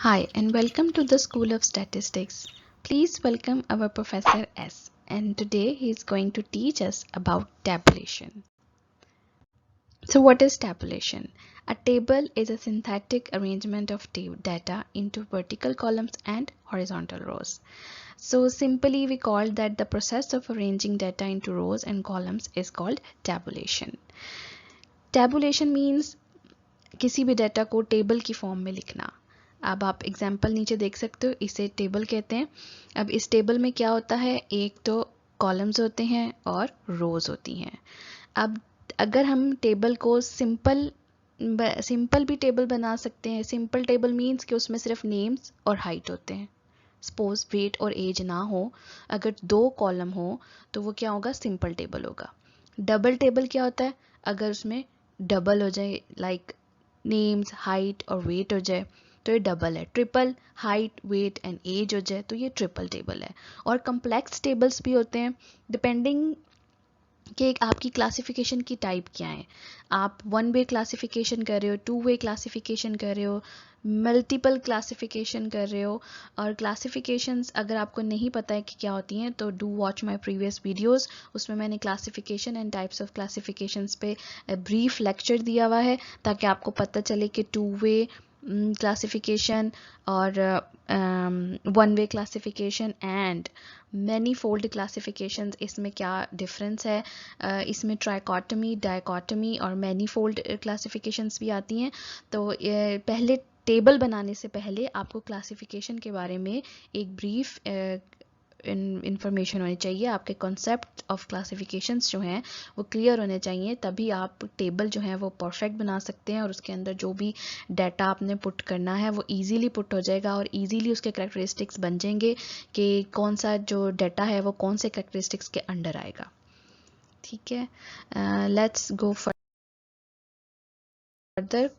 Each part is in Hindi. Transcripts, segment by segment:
Hi and welcome to the School of Statistics. Please welcome our Professor S. And today he is going to teach us about tabulation. So what is tabulation? A table is a synthetic arrangement of data into vertical columns and horizontal rows. So simply we call that the process of arranging data into rows and columns is called tabulation. Tabulation means किसी भी डाटा को टेबल की फॉर्म में लिखना. अब आप एग्जाम्पल नीचे देख सकते हो, इसे टेबल कहते हैं. अब इस टेबल में क्या होता है, एक तो कॉलम्स होते हैं और रोज होती हैं. अब अगर हम टेबल को सिंपल भी टेबल बना सकते हैं. सिंपल टेबल मीन्स कि उसमें सिर्फ नेम्स और हाइट होते हैं. सपोज वेट और एज ना हो, अगर 2 कॉलम हो तो वो क्या होगा, सिंपल टेबल होगा. डबल टेबल क्या होता है, अगर उसमें डबल हो जाए, लाइक नेम्स, हाइट और वेट हो जाए तो ये डबल है. Triple, height, weight and age हो जाए तो ये ट्रिपल टेबल है. और कम्प्लेक्स टेबल्स भी होते हैं डिपेंडिंग कि आपकी क्लासिफिकेशन की टाइप क्या है. आप 1 वे क्लासिफिकेशन कर रहे हो, 2 वे क्लासिफिकेशन कर रहे हो, मल्टीपल क्लासिफिकेशन कर रहे हो. और क्लासिफिकेशंस अगर आपको नहीं पता है कि क्या होती हैं तो do watch my previous videos. उसमें मैंने classification and types of classifications पे ब्रीफ लेक्चर दिया हुआ है ताकि आपको पता चले कि 2 वे क्लासिफिकेशन और 1 way classification and many fold classifications, इसमें क्या डिफरेंस है. इसमें ट्राइकोटमी, डायकोटमी और मैनी फोल्ड क्लासिफिकेशंस भी आती हैं. तो पहले टेबल बनाने से पहले आपको क्लासिफिकेशन के बारे में एक ब्रीफ इंफॉर्मेशन होनी चाहिए. आपके कॉन्सेप्ट ऑफ क्लासिफिकेशंस जो हैं वो क्लियर होने चाहिए, तभी आप टेबल जो है वो परफेक्ट बना सकते हैं और उसके अंदर जो भी डाटा आपने पुट करना है वो इजीली पुट हो जाएगा और इजीली उसके करैक्टरिस्टिक्स बन जाएंगे कि कौन सा जो डाटा है वो कौन से करैक्टरिस्टिक्स के अंडर आएगा. ठीक है, लेट्स गो फर्दर.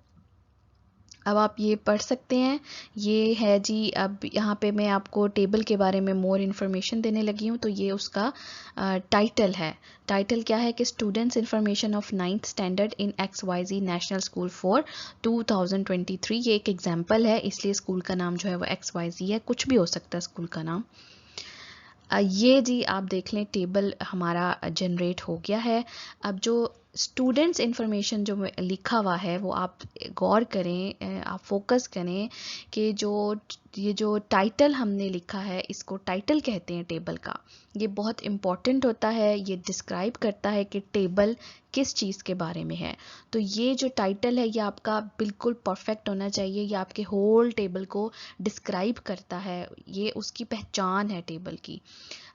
अब आप ये पढ़ सकते हैं, ये है जी. अब यहाँ पे मैं आपको टेबल के बारे में मोर इन्फॉर्मेशन देने लगी हूँ. तो ये उसका टाइटल है. टाइटल क्या है कि students information of 9th standard in XYZ national school for 2023. ये एक एग्जाम्पल है, इसलिए स्कूल का नाम जो है वो XYZ है. कुछ भी हो सकता है स्कूल का नाम. ये जी आप देख लें, टेबल हमारा जनरेट हो गया है. अब जो स्टूडेंट्स इंफॉर्मेशन जो लिखा हुआ है वो आप गौर करें, आप फोकस करें कि ये जो टाइटल हमने लिखा है इसको टाइटल कहते हैं टेबल का. ये बहुत इम्पॉर्टेंट होता है, ये डिस्क्राइब करता है कि टेबल किस चीज़ के बारे में है. तो ये जो टाइटल है ये आपका बिल्कुल परफेक्ट होना चाहिए. ये आपके होल टेबल को डिस्क्राइब करता है, ये उसकी पहचान है टेबल की.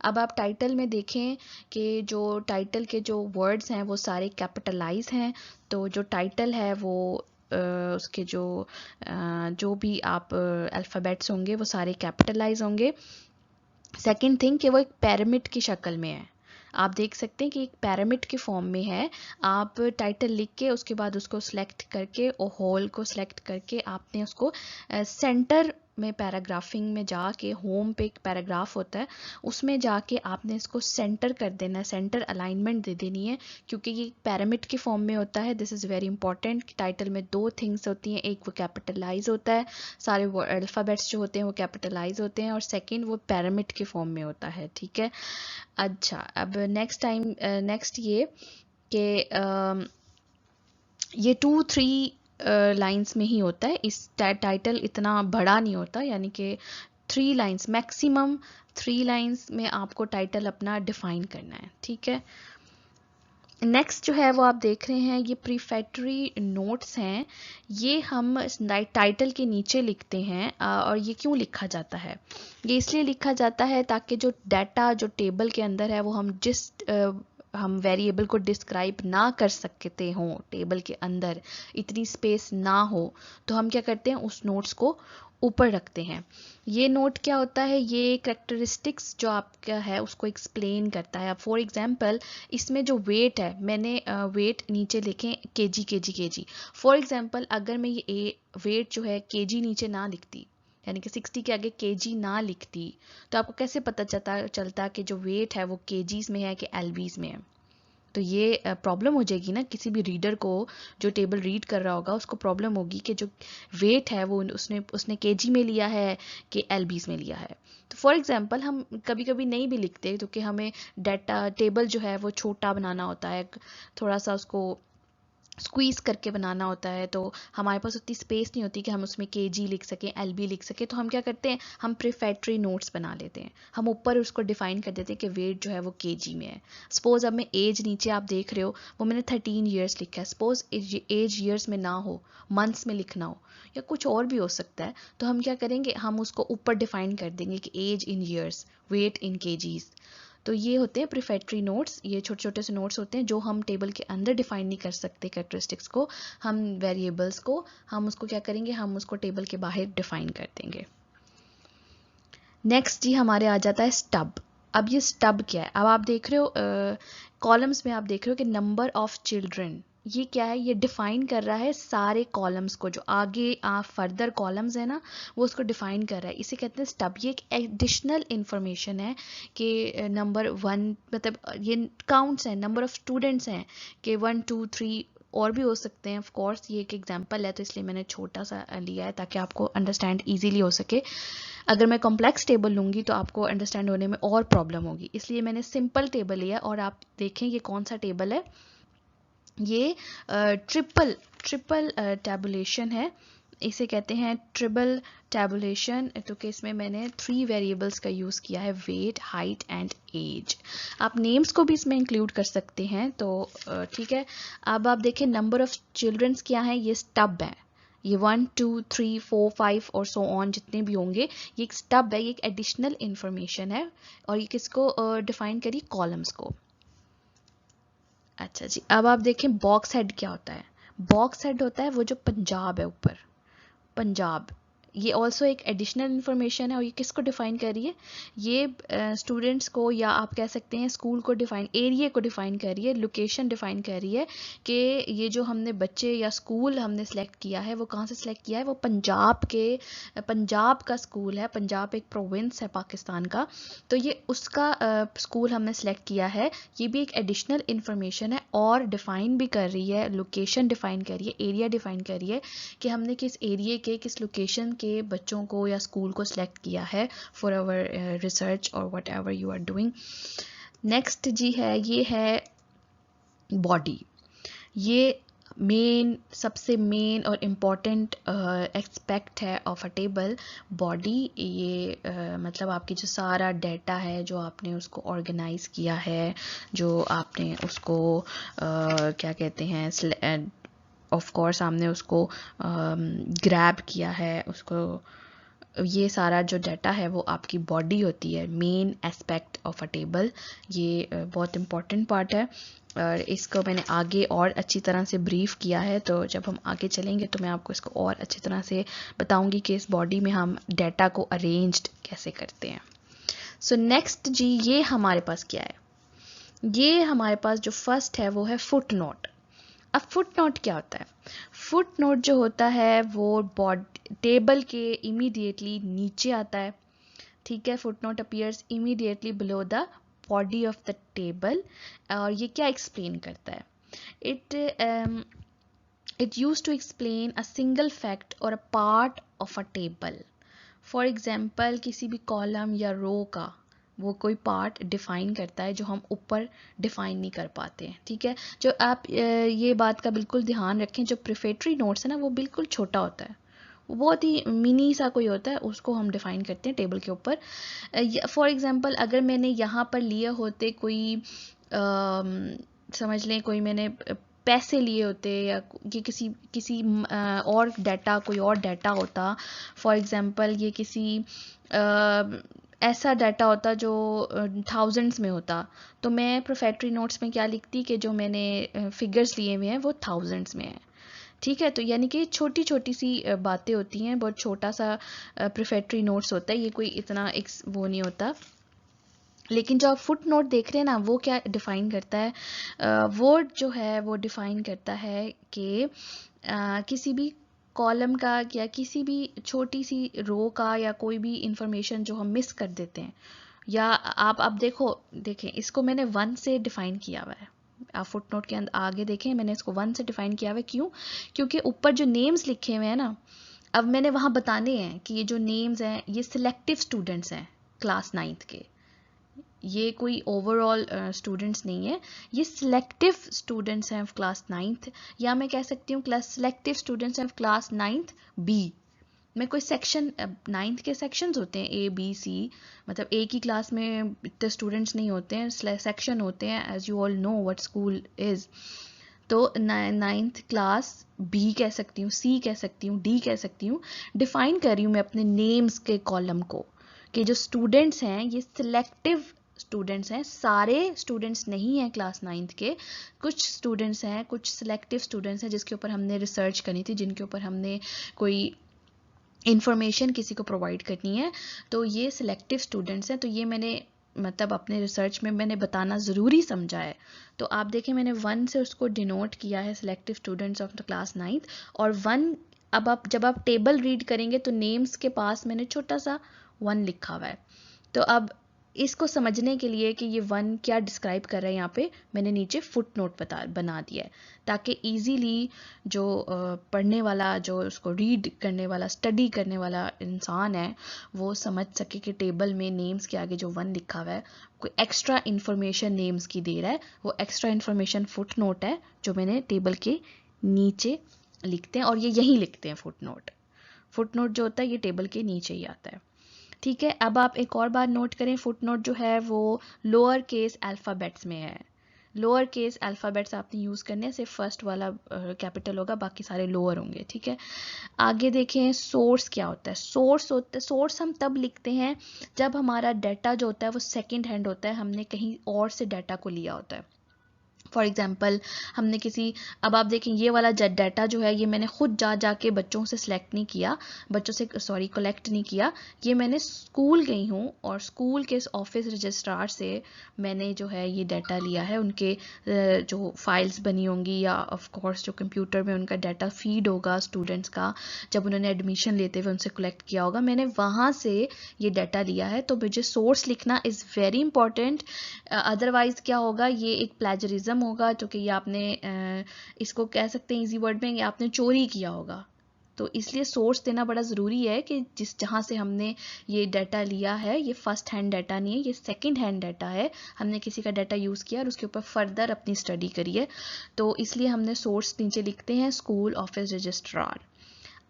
अब आप टाइटल में देखें कि जो टाइटल के जो वर्ड्स हैं वो सारे कैपिटलाइज हैं. तो जो टाइटल है वो उसके जो भी आप अल्फ़ाबेट्स होंगे वो सारे कैपिटलाइज होंगे. सेकंड थिंग कि वो एक पिरामिड की शक्ल में है. आप देख सकते हैं कि एक पिरामिड के फॉर्म में है. आप टाइटल लिख के उसके बाद उसको सिलेक्ट करके और होल को सिलेक्ट करके आपने उसको सेंटर में पैराग्राफिंग में जाके, होम पे एक पैराग्राफ होता है उसमें जाके आपने इसको सेंटर कर देना है, सेंटर अलाइनमेंट दे देनी है क्योंकि ये पिरामिड के फॉर्म में होता है. This is very important. Title में 2 थिंग्स होती हैं, एक वो कैपिटलाइज होता है, सारे वो अल्फ़ाबेट्स जो होते हैं वो कैपिटलाइज होते हैं, और सेकंड वो पिरामिड के फॉर्म में होता है. ठीक है. अच्छा, अब नेक्स्ट ये कि ये 2-3 लाइंस में ही होता है. इस टाइटल इतना बड़ा नहीं होता, यानी कि 3 लाइंस मैक्सिमम, 3 लाइंस में आपको टाइटल अपना डिफाइन करना है. ठीक है. नेक्स्ट जो है वो आप देख रहे हैं, ये प्रीफेक्टरी नोट्स हैं. ये हम टाइटल के नीचे लिखते हैं. और ये क्यों लिखा जाता है, ये इसलिए लिखा जाता है ताकि जो डाटा जो टेबल के अंदर है वो हम वेरिएबल को डिस्क्राइब ना कर सकते हों, टेबल के अंदर इतनी स्पेस ना हो, तो हम क्या करते हैं उस नोट्स को ऊपर रखते हैं. ये नोट क्या होता है, ये करेक्टरिस्टिक्स जो आपका है उसको एक्सप्लेन करता है. फॉर एग्जांपल इसमें जो वेट है, मैंने वेट नीचे लिखे KG KG KG. For example अगर मैं ये वेट जो है केजी नीचे ना लिखती, यानी कि 60 के आगे केजी ना लिखती, तो आपको कैसे पता चलता कि जो वेट है वो केजीज में है कि एलबीज में है. तो ये प्रॉब्लम हो जाएगी ना किसी भी रीडर को, जो टेबल रीड कर रहा होगा उसको प्रॉब्लम होगी कि जो वेट है वो उसने केजी में लिया है कि एलबीज में लिया है। तो फॉर एग्जांपल हम कभी कभी नहीं भी लिखते क्योंकि हमें डाटा टेबल जो है वो छोटा बनाना होता है, थोड़ा सा उसको स्क्वीज़ करके बनाना होता है, तो हमारे पास उतनी स्पेस नहीं होती कि हम उसमें केजी लिख सकें, एलबी लिख सकें। तो हम क्या करते हैं, हम प्रीफैक्टरी नोट्स बना लेते हैं, हम ऊपर उसको डिफाइन कर देते हैं कि वेट जो है वो केजी में है। सपोज अब मैं एज नीचे आप देख रहे हो वो मैंने 13 ईयर्स लिखा है, सपोज एज ईयर्स में ना हो, मंथ्स में लिखना हो या कुछ और भी हो सकता है, तो हम क्या करेंगे, हम उसको ऊपर डिफाइन कर देंगे कि age in years, weight in kgs. तो ये होते हैं प्रीफैक्टरी नोट्स, ये छोटे छोटे से नोट्स होते हैं जो हम टेबल के अंदर डिफाइन नहीं कर सकते कैरेक्टरिस्टिक्स को, हम वेरिएबल्स को हम उसको क्या करेंगे, हम उसको टेबल के बाहर डिफाइन कर देंगे। नेक्स्ट जी हमारे आ जाता है स्टब। अब ये स्टब क्या है, अब आप देख रहे हो कॉलम्स में आप देख रहे हो कि नंबर ऑफ चिल्ड्रन, ये क्या है, ये डिफाइन कर रहा है सारे कॉलम्स को, जो आगे फर्दर कॉलम्स है ना वो उसको डिफाइन कर रहा है, इसे कहते हैं स्टब। ये एक एडिशनल इंफॉर्मेशन है कि नंबर 1 मतलब ये काउंट्स हैं, नंबर ऑफ स्टूडेंट्स हैं कि 1 2 3 और भी हो सकते हैं। ऑफ कोर्स ये एक एग्जांपल है तो इसलिए मैंने छोटा सा लिया है ताकि आपको अंडरस्टैंड इजीली हो सके। अगर मैं कॉम्प्लेक्स टेबल लूँगी तो आपको अंडरस्टैंड होने में और प्रॉब्लम होगी, इसलिए मैंने सिंपल टेबल लिया। और आप देखें ये कौन सा टेबल है, ये ट्रिपल टैबुलेशन है, इसे कहते हैं ट्रिपल टैबुलेशन। तो कि इसमें मैंने 3 वेरिएबल्स का यूज़ किया है, वेट, हाइट एंड एज। आप नेम्स को भी इसमें इंक्लूड कर सकते हैं, तो ठीक है। अब आप देखें नंबर ऑफ चिल्ड्रंस क्या है, ये स्टब है, ये 1 2 3 4 5 और सो ऑन जितने भी होंगे, ये एक स्टब है, ये एक एडिशनल इंफॉर्मेशन है। और ये किसको डिफाइन करी, कॉलम्स को। अच्छा जी, अब आप देखें बॉक्स हेड क्या होता है। बॉक्स हेड होता है वो जो पंजाब है ऊपर, पंजाब, ये ऑल्सो एक एडिशनल इंफॉर्मेशन है। और ये किसको डिफाइन कर रही है, ये स्टूडेंट्स को, या आप कह सकते हैं स्कूल को डिफाइन, एरिया को डिफाइन कर रही है, लोकेशन डिफाइन कर रही है कि ये जो हमने बच्चे या स्कूल हमने सेलेक्ट किया है वो कहाँ से सेलेक्ट किया है, वो पंजाब के, पंजाब का स्कूल है। पंजाब एक प्रोविंस है पाकिस्तान का, तो ये उसका स्कूल हमने सेलेक्ट किया है। ये भी एक एडिशनल इंफॉर्मेशन है और डिफाइन भी कर रही है, लोकेशन डिफाइन कर रही है, एरिया डिफाइन कर रही है कि हमने किस एरिया के, किस लोकेशन के बच्चों को या स्कूल को सिलेक्ट किया है फॉर आवर रिसर्च और whatever you are doing. Next जी है, ये है बॉडी। ये सबसे मेन और इम्पॉर्टेंट एस्पेक्ट है ऑफ अ टेबल, बॉडी। ये मतलब आपकी जो सारा डाटा है जो आपने उसको ऑर्गेनाइज किया है, जो आपने उसको क्या कहते हैं, ऑफ कोर्स हमने उसको ग्रैब किया है, उसको, ये सारा जो डाटा है वो आपकी बॉडी होती है, main aspect of a table. ये बहुत इम्पॉर्टेंट पार्ट है और इसको मैंने आगे और अच्छी तरह से ब्रीफ किया है, तो जब हम आगे चलेंगे तो मैं आपको इसको और अच्छी तरह से बताऊंगी कि इस बॉडी में हम डाटा को अरेंज्ड कैसे करते हैं। सो नेक्स्ट जी, ये हमारे पास क्या है, ये हमारे पास जो फर्स्ट है वो है फुट नोट। अब फुट नोट क्या होता है, फुट नोट जो होता है वो टेबल के इमीडिएटली नीचे आता है, ठीक है। Footnote appears immediately below the body of the table. और ये क्या एक्सप्लेन करता है, it use to explain a single fact और a part of a table. For example किसी भी कॉलम या रो का वो कोई पार्ट डिफाइन करता है जो हम ऊपर डिफाइन नहीं कर पाते हैं, ठीक है। जो आप ये बात का बिल्कुल ध्यान रखें, जो प्रीफेटरी नोट्स है ना वो बिल्कुल छोटा होता है, वो बहुत ही मिनी सा कोई होता है, उसको हम डिफाइन करते हैं टेबल के ऊपर। फॉर एग्जांपल अगर मैंने यहाँ पर लिए होते कोई समझ लें कोई मैंने पैसे लिए होते, या ये किसी और डाटा, कोई और डाटा होता, फॉर एग्जांपल ये किसी ऐसा डाटा होता जो थाउजेंड्स में होता, तो मैं प्रोफेटरी नोट्स में क्या लिखती कि जो मैंने फिगर्स लिए हुए हैं वो थाउजेंड्स में है, ठीक है। तो यानी कि छोटी छोटी सी बातें होती हैं, बहुत छोटा सा प्रीफेटरी नोट्स होता है, ये कोई इतना एक वो नहीं होता। लेकिन जो आप फुट नोट देख रहे हैं ना वो क्या डिफाइन करता है, वो जो है वो डिफाइन करता है कि किसी भी कॉलम का या किसी भी छोटी सी रो का या कोई भी इंफॉर्मेशन जो हम मिस कर देते हैं, या आप अब देखें इसको मैंने 1 से डिफाइन किया हुआ है, आप फुट नोट के अंदर आगे देखें, मैंने इसको 1 से डिफाइन किया हुआ है। क्यों? क्योंकि ऊपर जो नेम्स लिखे हुए हैं ना, अब मैंने वहाँ बताने हैं कि ये जो नेम्स हैं ये सिलेक्टिव स्टूडेंट्स हैं क्लास 9th के, ये कोई ओवरऑल स्टूडेंट्स नहीं है, ये सिलेक्टिव स्टूडेंट्स हैं ऑफ क्लास 9th, या मैं कह सकती हूँ क्लास सिलेक्टिव स्टूडेंट्स हैं ऑफ क्लास 9th बी। मैं कोई सेक्शन 9th के सेक्शंस होते हैं A B C, मतलब एक ही क्लास में इतने स्टूडेंट्स नहीं होते हैं, सेक्शन होते हैं, as you all know what school is. तो 9th क्लास B कह सकती हूँ, C कह सकती हूँ, D कह सकती हूँ। डिफाइन कर रही हूँ मैं अपने नेम्स के कॉलम को कि जो स्टूडेंट्स हैं ये सिलेक्टिव स्टूडेंट्स हैं, सारे स्टूडेंट्स नहीं हैं क्लास 9th के, कुछ स्टूडेंट्स हैं, कुछ सिलेक्टिव स्टूडेंट्स हैं जिसके ऊपर हमने रिसर्च करनी थी, जिनके ऊपर हमने कोई इंफॉर्मेशन किसी को प्रोवाइड करनी है, तो ये सिलेक्टिव स्टूडेंट्स हैं। तो ये मैंने मतलब अपने रिसर्च में मैंने बताना ज़रूरी समझा है। तो आप देखें मैंने 1 से उसको डिनोट किया है, selective students of the class 9th, और 1 अब आप जब आप टेबल रीड करेंगे तो नेम्स के पास मैंने छोटा सा 1 लिखा हुआ है। तो अब इसको समझने के लिए कि ये 1 क्या डिस्क्राइब कर रहा है, यहाँ पे मैंने नीचे फुट नोट बना दिया है, ताकि इजीली जो पढ़ने वाला, जो उसको रीड करने वाला, स्टडी करने वाला इंसान है, वो समझ सके कि टेबल में नेम्स के आगे जो 1 लिखा हुआ है कोई एक्स्ट्रा इन्फॉर्मेशन नेम्स की दे रहा है, वो एक्स्ट्रा इन्फॉर्मेशन फुट नोट है जो मैंने टेबल के नीचे लिखते हैं, और ये यहीं लिखते हैं फुट नोट। फुट नोट जो होता है ये टेबल के नीचे ही आता है। ठीक है, अब आप एक और बात नोट करें, फुट नोट जो है वो लोअर केस अल्फ़ाबेट्स में है। लोअर केस अल्फ़ाबेट्स आपने यूज़ करने हैं, सिर्फ फर्स्ट वाला कैपिटल होगा, बाकी सारे लोअर होंगे। ठीक है, आगे देखें सोर्स क्या होता है। सोर्स हम तब लिखते हैं जब हमारा डाटा जो होता है वो सेकेंड हैंड होता है, हमने कहीं और से डाटा को लिया होता है। फॉर एग्ज़ाम्पल हमने किसी, अब आप देखें ये वाला डाटा जो है ये मैंने खुद जा के बच्चों से सिलेक्ट नहीं किया, बच्चों से कलेक्ट नहीं किया, ये मैंने स्कूल गई हूँ और स्कूल के ऑफिस रजिस्ट्रार से मैंने जो है ये डाटा लिया है, उनके जो फाइल्स बनी होंगी, या ऑफ कोर्स जो कंप्यूटर में उनका डाटा फीड होगा स्टूडेंट्स का, जब उन्होंने एडमिशन लेते हुए उनसे कलेक्ट किया होगा, मैंने वहाँ से ये डाटा लिया है। तो मुझे सोर्स लिखना इज़ वेरी इंपॉर्टेंट, अदरवाइज़ क्या होगा, ये एक प्लेजरिज्म होगा, जो कि ये आपने इसको कह सकते हैं इजी वर्ड में, ये आपने चोरी किया होगा। तो इसलिए सोर्स देना बड़ा ज़रूरी है कि जहाँ से हमने ये डाटा लिया है ये फर्स्ट हैंड डाटा नहीं है, ये सेकंड हैंड डाटा है, हमने किसी का डाटा यूज़ किया और उसके ऊपर फर्दर अपनी स्टडी करी है। तो इसलिए हमने सोर्स नीचे लिखते हैं स्कूल ऑफिस रजिस्ट्रार।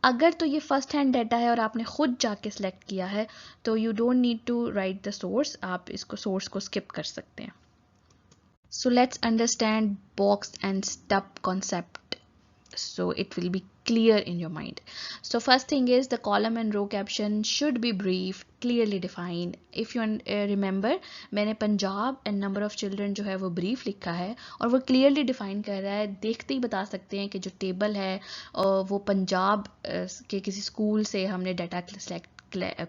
अगर तो ये फर्स्ट हैंड डाटा है और आपने खुद जाके सिलेक्ट किया है तो you don't need to write the source, आप इसको सोर्स को स्किप कर सकते हैं। So let's understand box and stub concept so it will be clear in your mind. So first thing is the column and row caption should be brief, clearly defined. If you remember, मैंने Punjab and number of children जो है वो brief लिखा है और वो clearly define कर रहा है, देखते ही बता सकते हैं कि जो टेबल है वो पंजाब के किसी स्कूल से हमने डाटा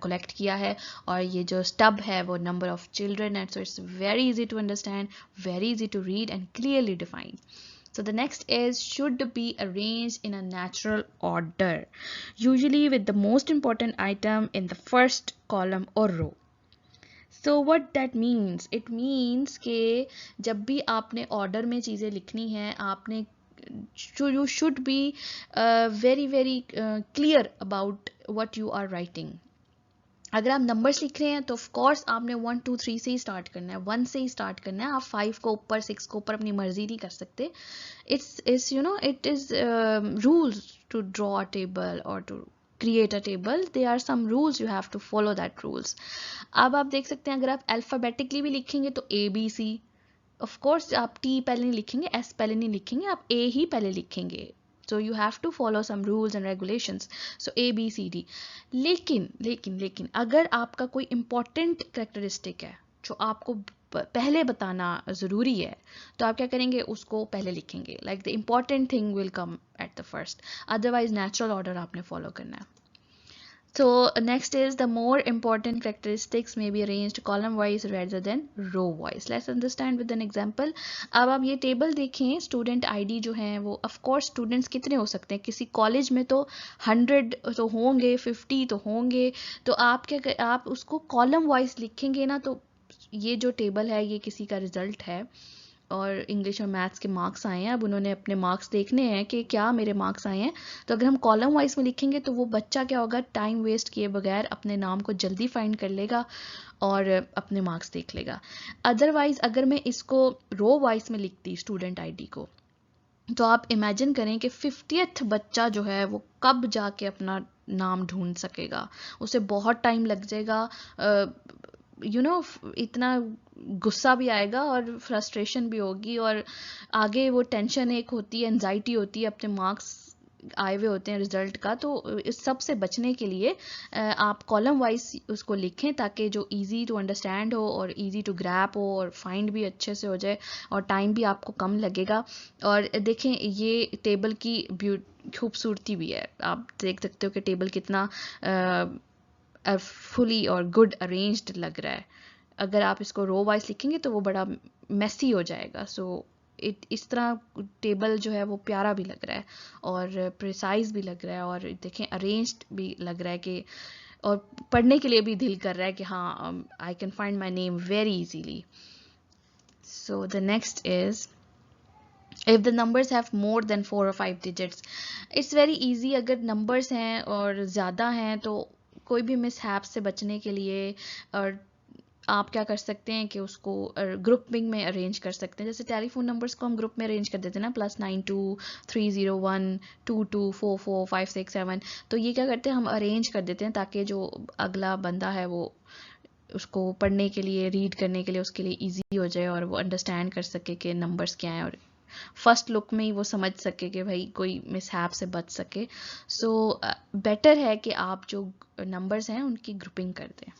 कलेक्ट किया है, और ये जो स्टब है वो नंबर ऑफ चिल्ड्रन है। So it's very easy to understand, very easy to read and clearly defined. So the next is should be arranged in a natural order, usually with the most important item in the first column or row. So what that means? It means कि जब भी आपने order में चीज़ें लिखनी हैं, आपने you should be very clear about what you are writing. अगर आप नंबर्स लिख रहे हैं तो ऑफ कोर्स आपने 1 2 3 से ही स्टार्ट करना है, 1 से ही स्टार्ट करना है, आप 5 को ऊपर 6 को ऊपर अपनी मर्जी नहीं कर सकते. It's you know it is rules to draw a table और to create a table. There are some rules, you have to follow that rules. अब आप देख सकते हैं अगर आप अल्फ़ाबेटिकली भी लिखेंगे तो A B C, of course आप T पहले नहीं लिखेंगे, S पहले नहीं लिखेंगे, आप A ही पहले लिखेंगे. So you have to follow some rules and regulations. So A B C D. लेकिन अगर आपका कोई important characteristic है जो आपको पहले बताना ज़रूरी है तो आप क्या करेंगे, उसको पहले लिखेंगे. Like the important thing will come at the first. Otherwise natural order आपने follow करना है. So next is the more important characteristics may be arranged column wise rather than row wise. Let's understand with an example. अब आप ये टेबल देखें, स्टूडेंट आईडी जो हैं वो ऑफ कोर्स स्टूडेंट्स कितने हो सकते हैं, किसी कॉलेज में तो 100 तो होंगे, 50 तो होंगे, तो आप क्या आप उसको कॉलम वाइज लिखेंगे ना, तो ये जो टेबल है ये किसी का रिजल्ट है, और इंग्लिश और मैथ्स के मार्क्स आए हैं, अब उन्होंने अपने मार्क्स देखने हैं कि क्या मेरे मार्क्स आए हैं। तो अगर हम कॉलम वाइज में लिखेंगे तो वो बच्चा क्या होगा, टाइम वेस्ट किए बगैर अपने नाम को जल्दी फाइंड कर लेगा और अपने मार्क्स देख लेगा। अदरवाइज अगर मैं इसको रो वाइज में लिखती स्टूडेंट आईडी को, तो आप इमेजिन करें कि 50th बच्चा जो है वो कब जाके अपना नाम ढूंढ सकेगा, उसे बहुत टाइम लग जाएगा, इतना गुस्सा भी आएगा और फ्रस्ट्रेशन भी होगी, और आगे वो टेंशन एक होती है, एनजाइटी होती है, अपने मार्क्स आए हुए होते हैं रिजल्ट का। तो इस सब से बचने के लिए आप कॉलम वाइज उसको लिखें ताकि जो इजी टू अंडरस्टैंड हो और इजी टू ग्रैप हो और फाइंड भी अच्छे से हो जाए और टाइम भी आपको कम लगेगा। और देखें ये टेबल की खूबसूरती भी है, आप देख सकते हो कि टेबल कितना फुली और गुड अरेंज्ड लग रहा है। अगर आप इसको रो वाइज लिखेंगे तो वो बड़ा मेसी हो जाएगा। सो इस तरह टेबल जो है वो प्यारा भी लग रहा है और प्रिसाइज भी लग रहा है, और देखें अरेंज्ड भी लग रहा है कि, और पढ़ने के लिए भी दिल कर रहा है कि हाँ I can find my name very easily. So the next is if the numbers have more than 4 or 5 digits, it's very easy। अगर numbers हैं और ज़्यादा हैं तो कोई भी मिसहैप से बचने के लिए और आप क्या कर सकते हैं कि उसको ग्रुपिंग में अरेंज कर सकते हैं। जैसे टेलीफोन नंबर्स को हम ग्रुप में अरेंज कर देते हैं ना, +923012244567। तो ये क्या करते हैं, हम अरेंज कर देते हैं ताकि जो अगला बंदा है वो उसको पढ़ने के लिए, रीड करने के लिए उसके लिए इजी हो जाए और वो अंडरस्टैंड कर सके कि नंबर्स क्या हैं, और फर्स्ट लुक में ही वो समझ सके कि भाई कोई मिसहैप से बच सके। सो बेटर है कि आप जो नंबर्स हैं उनकी ग्रुपिंग कर दें।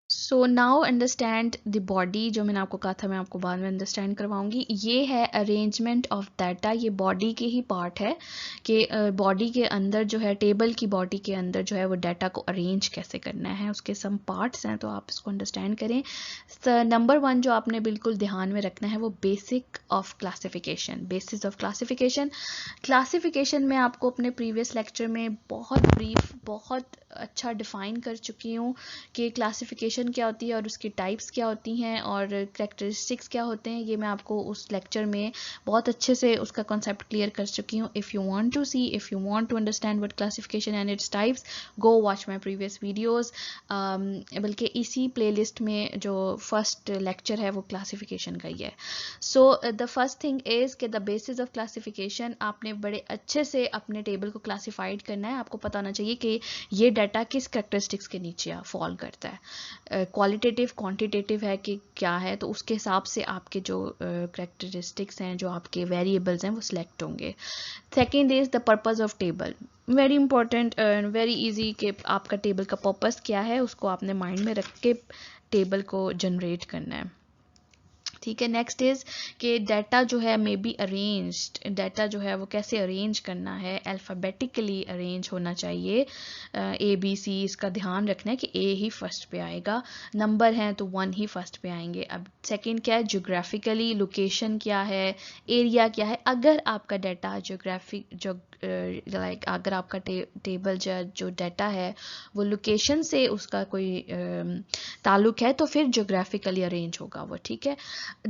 So now understand the body, जो मैंने आपको कहा था मैं आपको बाद में अंडरस्टैंड करवाऊंगी। ये है अरेंजमेंट ऑफ डाटा, ये बॉडी के ही पार्ट है कि बॉडी के अंदर जो है, टेबल की बॉडी के अंदर जो है वो डाटा को अरेंज कैसे करना है, उसके सम पार्ट्स हैं, तो आप इसको अंडरस्टैंड करें। नंबर 1 जो आपने बिल्कुल ध्यान में रखना है वो basic of classification, basis of classification. Classification में आपको अपने प्रीवियस लेक्चर में बहुत ब्रीफ, बहुत अच्छा डिफाइन कर चुकी हूँ कि क्लासिफिकेशन क्या होती है और उसकी टाइप्स क्या होती हैं और कैरेक्टरिस्टिक्स क्या होते हैं। ये मैं आपको उस लेक्चर में बहुत अच्छे से उसका कॉन्सेप्ट क्लियर कर चुकी हूँ। If you want to see, if you want to understand what classification and its types, go watch my previous videos. बल्कि इसी प्लेलिस्ट में जो फर्स्ट लेक्चर है वो क्लासिफिकेशन का ही है। So the first thing is कि द बेसिस ऑफ क्लासिफिकेशन, आपने बड़े अच्छे से अपने टेबल को क्लासिफाइड करना है। आपको पता होना चाहिए कि ये डाटा किस कैरेक्टरिस्टिक्स के नीचे फॉल करता है, क्वालिटेटिव, क्वांटिटेटिव है कि क्या है, तो उसके हिसाब से आपके जो कैरेक्टरिस्टिक्स हैं, जो आपके वेरिएबल्स हैं वो सिलेक्ट होंगे। Second is the purpose of table, very important and very easy कि आपका टेबल का पर्पस क्या है, उसको आपने माइंड में रख के टेबल को जनरेट करना है। ठीक है, नेक्स्ट इज कि डाटा जो है मे बी अरेंज्ड, डाटा जो है वो कैसे अरेंज करना है, अल्फ़ाबेटिकली अरेंज होना चाहिए, ABC, इसका ध्यान रखना है कि A ही फर्स्ट पे आएगा, नंबर हैं तो 1 ही फर्स्ट पे आएंगे। अब सेकंड क्या है, ज्योग्राफिकली लोकेशन क्या है, एरिया क्या है। अगर आपका डाटा अगर आपका टेबल जो डाटा है वो लोकेशन से उसका कोई ताल्लुक है तो फिर ज्योग्राफिकली अरेंज होगा वो। ठीक है,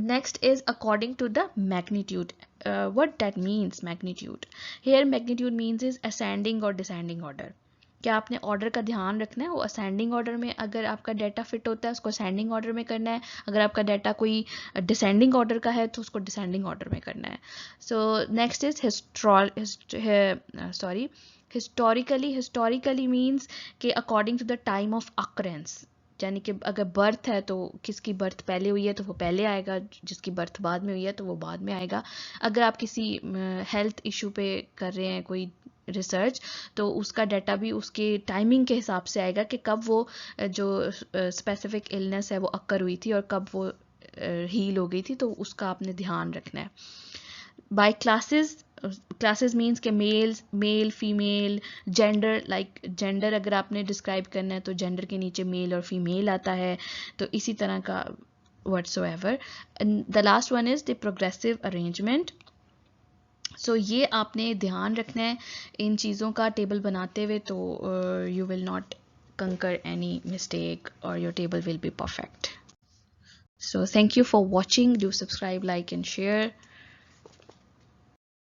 next is according to the magnitude. What that means, magnitude here, magnitude means is ascending or descending order। क्या आपने ऑर्डर का ध्यान रखना है, वो असेंडिंग ऑर्डर में अगर आपका डाटा फिट होता है उसको असेंडिंग ऑर्डर में करना है, अगर आपका डाटा कोई डिसेंडिंग ऑर्डर का है तो उसको डिसेंडिंग ऑर्डर में करना है। So next is historically means कि according to the time of occurrence, यानी कि अगर बर्थ है तो किसकी बर्थ पहले हुई है तो वो पहले आएगा, जिसकी बर्थ बाद में हुई है तो वो बाद में आएगा। अगर आप किसी हेल्थ इशू पे कर रहे हैं कोई रिसर्च तो उसका डाटा भी उसके टाइमिंग के हिसाब से आएगा कि कब वो जो स्पेसिफिक इलनेस है वो अक्कर हुई थी और कब वो हील हो गई थी, तो उसका आपने ध्यान रखना है। बाय क्लासेस मीन्स के male female, gender, like gender अगर आपने डिस्क्राइब करना है तो जेंडर के नीचे मेल और फीमेल आता है, तो इसी तरह का whatsoever। The last one is the progressive arrangement. So ये आपने ध्यान रखना है इन चीज़ों का टेबल बनाते हुए, तो यू विल नॉट कंकर एनी मिस्टेक और your table will be perfect. So thank you for watching. Do subscribe, like and share.